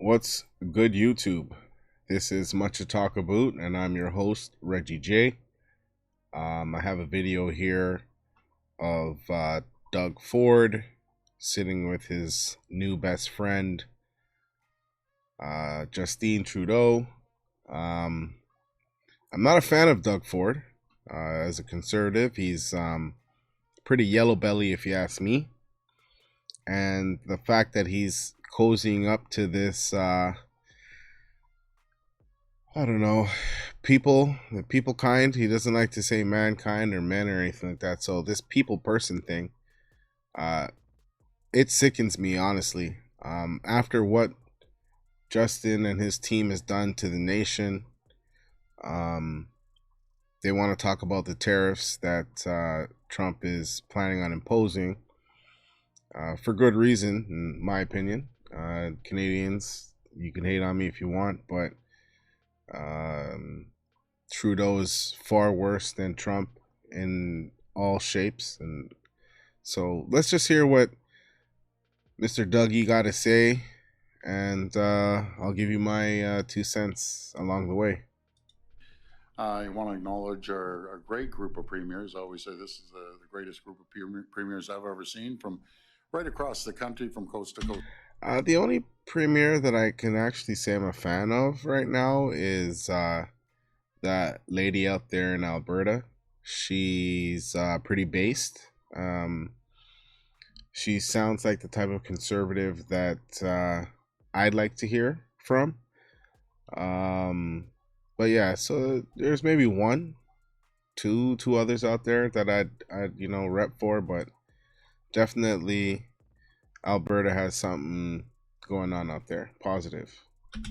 What's good, YouTube? This is Much to Talk About, and I'm your host, Reggie J. I have a video here of Doug Ford sitting with his new best friend, Justine Trudeau. I'm not a fan of Doug Ford. As a conservative, he's pretty yellow belly, if you ask me. And the fact that he's cozying up to this I don't know, the people kind. He doesn't like to say mankind or men or anything like that. So this people person thing, uh, it sickens me, honestly. After what Justin and his team has done to the nation, um, they want to talk about the tariffs that Trump is planning on imposing, for good reason, in my opinion. Canadians, you can hate on me if you want, but Trudeau is far worse than Trump in all shapes. And so let's just hear what Mr. Dougie got to say, and I'll give you my 2 cents along the way. I want to acknowledge our great group of premiers. I always say this is the greatest group of premiers I've ever seen from right across the country, from coast to coast. The only premier that I can actually say I'm a fan of right now is that lady out there in Alberta. She's pretty based. She sounds like the type of conservative that I'd like to hear from. But yeah, so there's maybe two others out there that I'd rep for, but definitely Alberta has something going on out there, positive.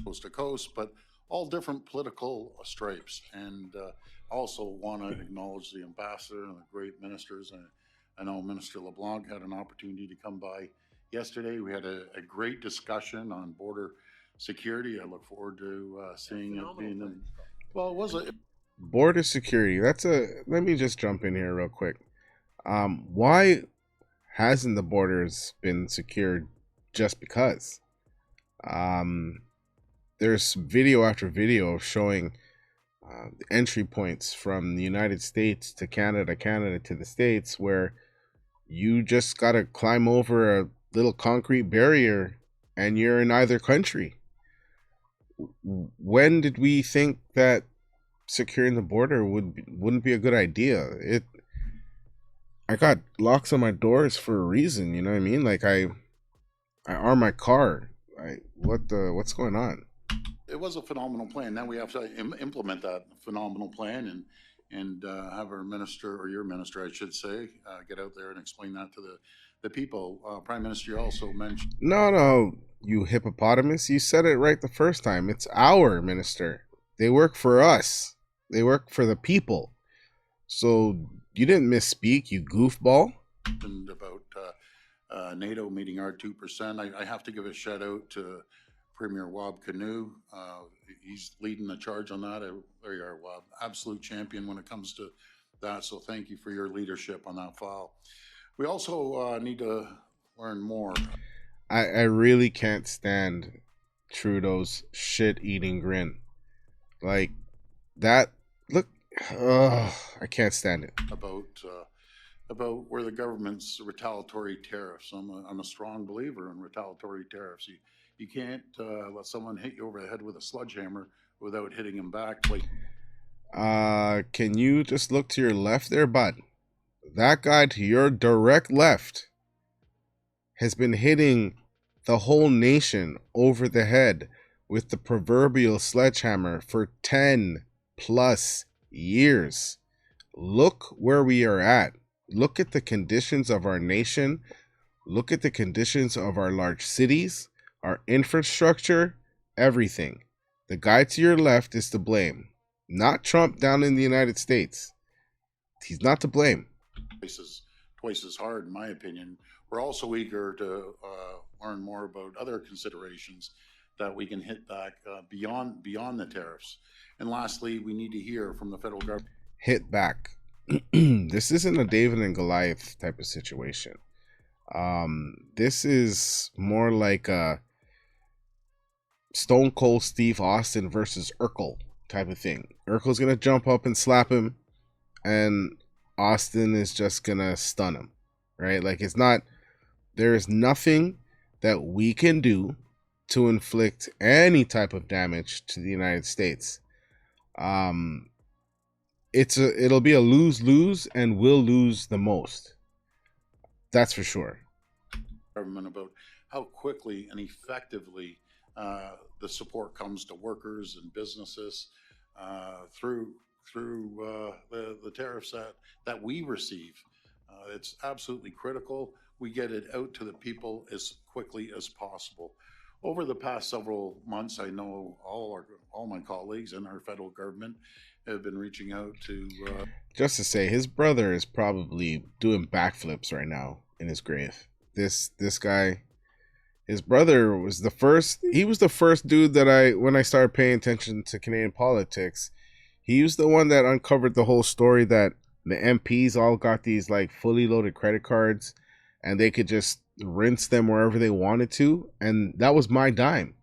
Coast to coast, but all different political stripes. And I also want to acknowledge the ambassador and the great ministers. And I know Minister LeBlanc had an opportunity to come by yesterday. We had a great discussion on border security. I look forward to seeing it being in. Well, it was a Border security. Let me just jump in here real quick. Why hasn't the borders been secured just because? There's video after video showing the entry points from the United States to Canada, Canada to the States, where you just got to climb over a little concrete barrier and you're in either country. When did we think that securing the border wouldn't be a good idea? I got locks on my doors for a reason, you know what I mean? Like I arm my car. What's going on? It was a phenomenal plan. Now we have to implement that phenomenal plan and have our minister, or your minister, I should say, get out there and explain that to the people. Prime Minister, you also mentioned. No, you hippopotamus. You said it right the first time. It's our minister. They work for us. They work for the people. So you didn't misspeak, you goofball. About NATO meeting our 2%. I have to give a shout out to Premier Wab Canoe. He's leading the charge on that. There you are, Wab. Absolute champion when it comes to that. So thank you for your leadership on that file. We also need to learn more. I really can't stand Trudeau's shit-eating grin. Like, that, look, I can't stand it. About where the government's retaliatory tariffs. I'm a strong believer in retaliatory tariffs. You can't let someone hit you over the head with a sledgehammer without hitting him back. Can you just look to your left there, bud? That guy to your direct left has been hitting the whole nation over the head with the proverbial sledgehammer for 10 plus years. Look where we are at. Look at the conditions of our nation. Look at the conditions of our large cities, our infrastructure, everything. The guy to your left is to blame, not Trump down in the United States. He's not to blame. Twice as hard, in my opinion. We're also eager to learn more about other considerations that we can hit back beyond the tariffs. And lastly, we need to hear from the federal government. Hit back. This isn't a David and Goliath type of situation. This is more like a Stone Cold Steve Austin versus Urkel type of thing. Urkel's gonna jump up and slap him, and Austin is just gonna stun him, right? Like it's not. There is nothing that we can do to inflict any type of damage to the United States. Um, it'll be a lose lose, and we'll lose the most. That's for sure. Government about how quickly and effectively the support comes to workers and businesses through the tariffs that we receive. It's absolutely critical. We get it out to the people as quickly as possible. Over the past several months, I know all my colleagues in our federal government have been reaching out to. Just to say, his brother is probably doing backflips right now in his grave. This guy, his brother was the first. He was the first dude that when I started paying attention to Canadian politics, he was the one that uncovered the whole story that the MPs all got these like fully loaded credit cards, and they could just rinse them wherever they wanted to, and that was my dime.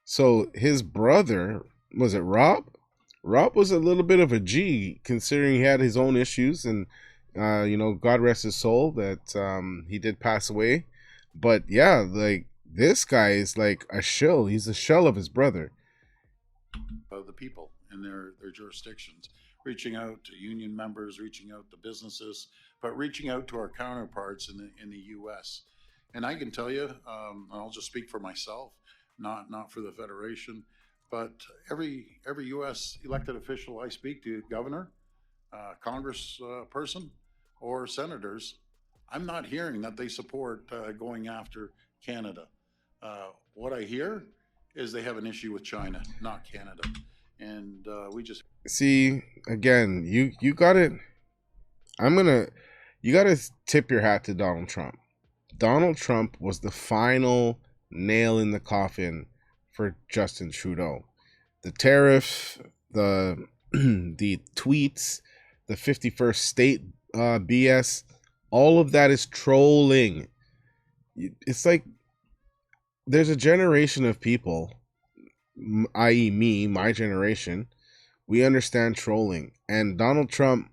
So his brother, was it Rob? Rob was a little bit of a G, considering he had his own issues, and God rest his soul that he did pass away. But yeah, like this guy is like a shell. He's a shell of his brother. The people in their jurisdictions, reaching out to union members, reaching out to businesses, but reaching out to our counterparts in the U.S. And I can tell you, I'll just speak for myself, not for the federation, but every U.S. elected official I speak to, governor, Congress person, or senators, I'm not hearing that they support going after Canada. What I hear is they have an issue with China, not Canada, and we just see again. You got it. You got to tip your hat to Donald Trump. Donald Trump was the final nail in the coffin for Justin Trudeau. The tariff, the the tweets, the 51st state BS, all of that is trolling. It's like there's a generation of people, i.e., me, my generation, we understand trolling. And Donald Trump,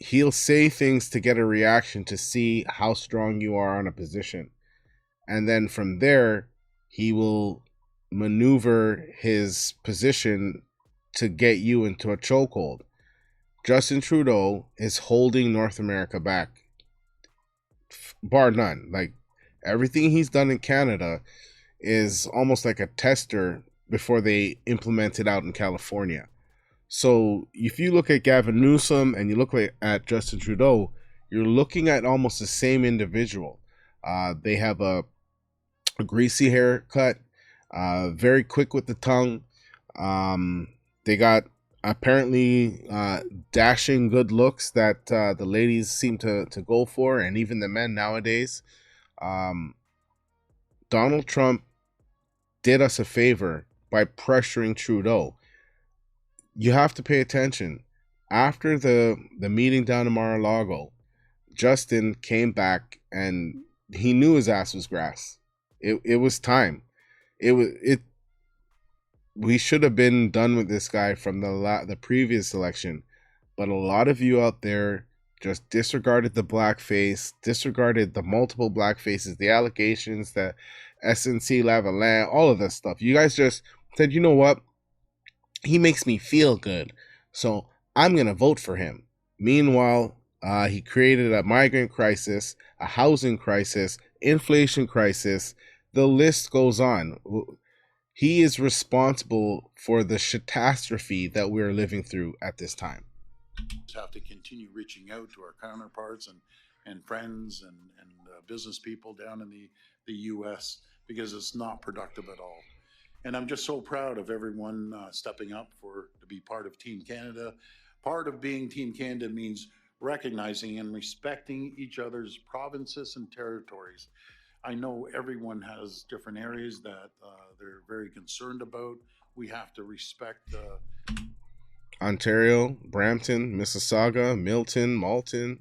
he'll say things to get a reaction to see how strong you are on a position. And then from there, he will maneuver his position to get you into a chokehold. Justin Trudeau is holding North America back, bar none. Like everything he's done in Canada is almost like a tester before they implement it out in California. So if you look at Gavin Newsom and you look at Justin Trudeau, you're looking at almost the same individual. They have a greasy haircut, very quick with the tongue. They got apparently dashing good looks that the ladies seem to go for, and even the men nowadays. Donald Trump did us a favor by pressuring Trudeau. You have to pay attention. After the meeting down in Mar-a-Lago, Justin came back and he knew his ass was grass. It was time. It we should have been done with this guy from the previous election, but a lot of you out there just disregarded the blackface, disregarded the multiple blackfaces, the allegations, the SNC Lavalin, all of this stuff. You guys just said, you know what? He makes me feel good, so I'm gonna vote for him. Meanwhile, he created a migrant crisis, a housing crisis, inflation crisis. The list goes on. He is responsible for the catastrophe that we're living through at this time. Have to continue reaching out to our counterparts and friends and business people down in the U.S. because it's not productive at all. And I'm just so proud of everyone stepping up to be part of Team Canada. Part of being Team Canada means recognizing and respecting each other's provinces and territories. I know everyone has different areas that they're very concerned about. We have to respect Ontario, Brampton, Mississauga, Milton, Malton,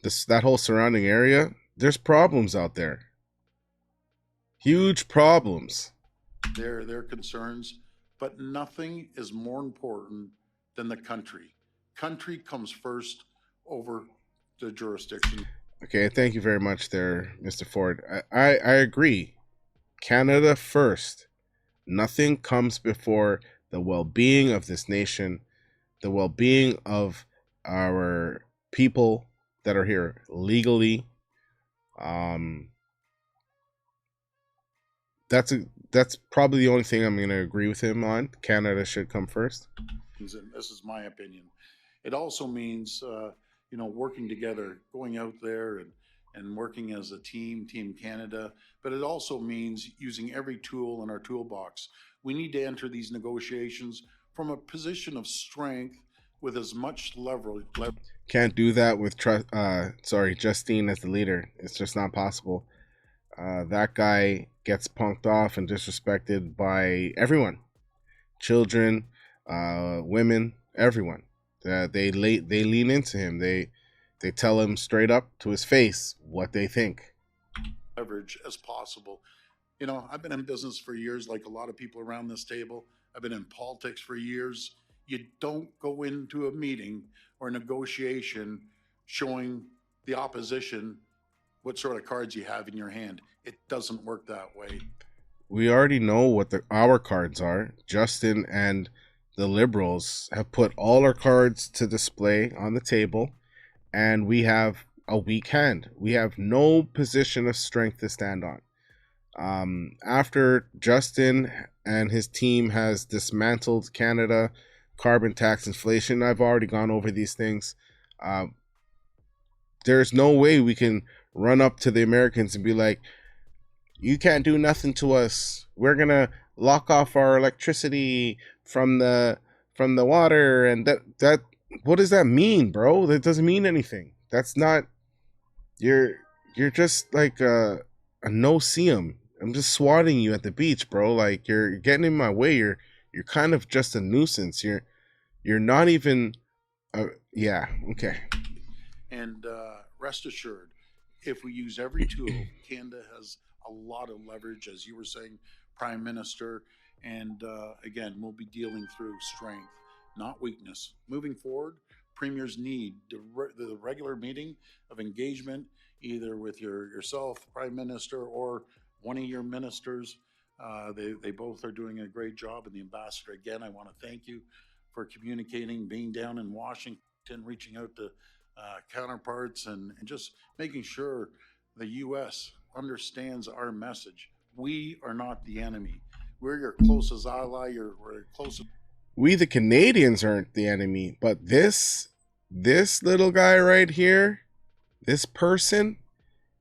that whole surrounding area. There's problems out there. Huge problems. their concerns, but nothing is more important than the country. Country comes first over the jurisdiction. Okay, thank you very much there, Mr. Ford. I agree. Canada first. Nothing comes before the well being of this nation, the well being of our people that are here legally. Um, that's probably the only thing I'm going to agree with him on. Canada should come first. And this is my opinion. It also means, working together, going out there and working as a team, Team Canada. But it also means using every tool in our toolbox. We need to enter these negotiations from a position of strength with as much leverage. Can't do that with Justine as the leader. It's just not possible. That guy gets punked off and disrespected by everyone, children, women, everyone. They lean into him. They tell him straight up to his face what they think. Leverage as possible. I've been in business for years, like a lot of people around this table. I've been in politics for years. You don't go into a meeting or a negotiation showing the opposition what sort of cards you have in your hand. It doesn't work that way. We already know what our cards are. Justin and the Liberals have put all our cards to display on the table, and we have a weak hand. We have no position of strength to stand on. After Justin and his team has dismantled Canada, carbon tax, inflation, I've already gone over these things. Uh, there's no way we can run up to the Americans and be like, you can't do nothing to us. We're gonna lock off our electricity from the water, and that what does that mean, bro? That doesn't mean anything. That's not you're you're just like a no see 'em. I'm just swatting you at the beach, bro. Like you're getting in my way. You're kind of just a nuisance. You're not even. Yeah. Okay. And rest assured, if we use every tool, Canada has a lot of leverage, as you were saying, Prime Minister. And again, we'll be dealing through strength, not weakness. Moving forward, premiers need the regular meeting of engagement, either with yourself, Prime Minister, or one of your ministers. They both are doing a great job. And the ambassador, again, I want to thank you for communicating, being down in Washington, reaching out to counterparts, and just making sure the U.S. understands our message. We are not the enemy. We're your closest ally. We're your closest. We the Canadians aren't the enemy, but this little guy right here, this person,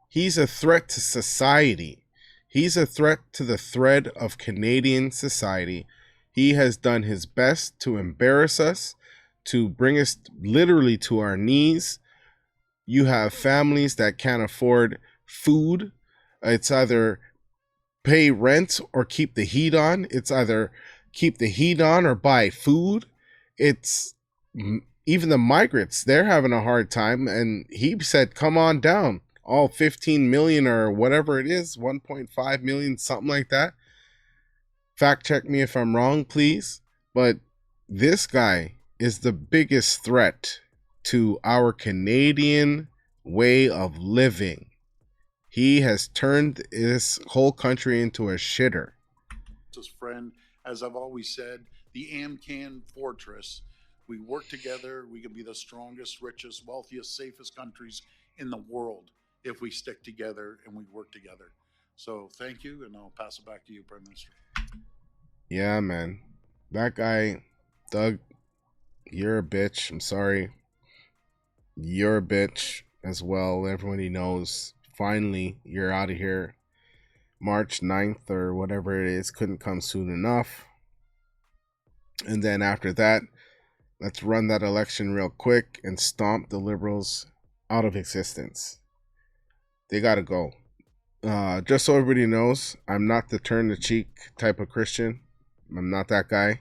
he's a threat to society. He's a threat to the thread of Canadian society. He has done his best to embarrass us, to bring us literally to our knees. You have families that can't afford food. It's either pay rent or keep the heat on. It's either keep the heat on or buy food. It's even the migrants, they're having a hard time. And he said, come on down. All 15 million or whatever it is, 1.5 million, something like that. Fact check me if I'm wrong, please. But this guy is the biggest threat to our Canadian way of living. He has turned this whole country into a shitter. Friend, as I've always said, the AmCan fortress. We work together. We can be the strongest, richest, wealthiest, safest countries in the world if we stick together and we work together. So thank you, and I'll pass it back to you, Prime Minister. Yeah, man. That guy, Doug, you're a bitch. I'm sorry. You're a bitch as well. Everybody knows. Finally, you're out of here. March 9th or whatever it is couldn't come soon enough. And then after that, let's run that election real quick and stomp the Liberals out of existence. They got to go. Just so everybody knows, I'm not the turn the cheek type of Christian. I'm not that guy.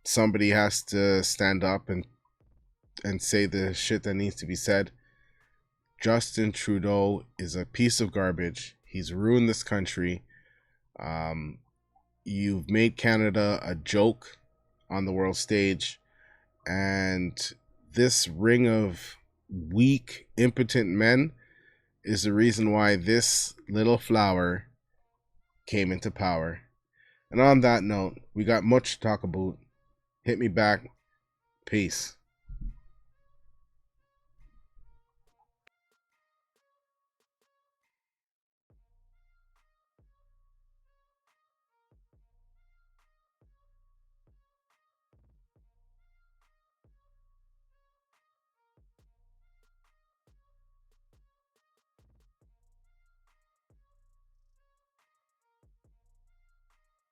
Somebody has to stand up and say the shit that needs to be said. Justin Trudeau is a piece of garbage. He's ruined this country. Um, you've made Canada a joke on the world stage, and this ring of weak, impotent men is the reason why this little flower came into power. And on that note, we got much to talk about. Hit me back. Peace.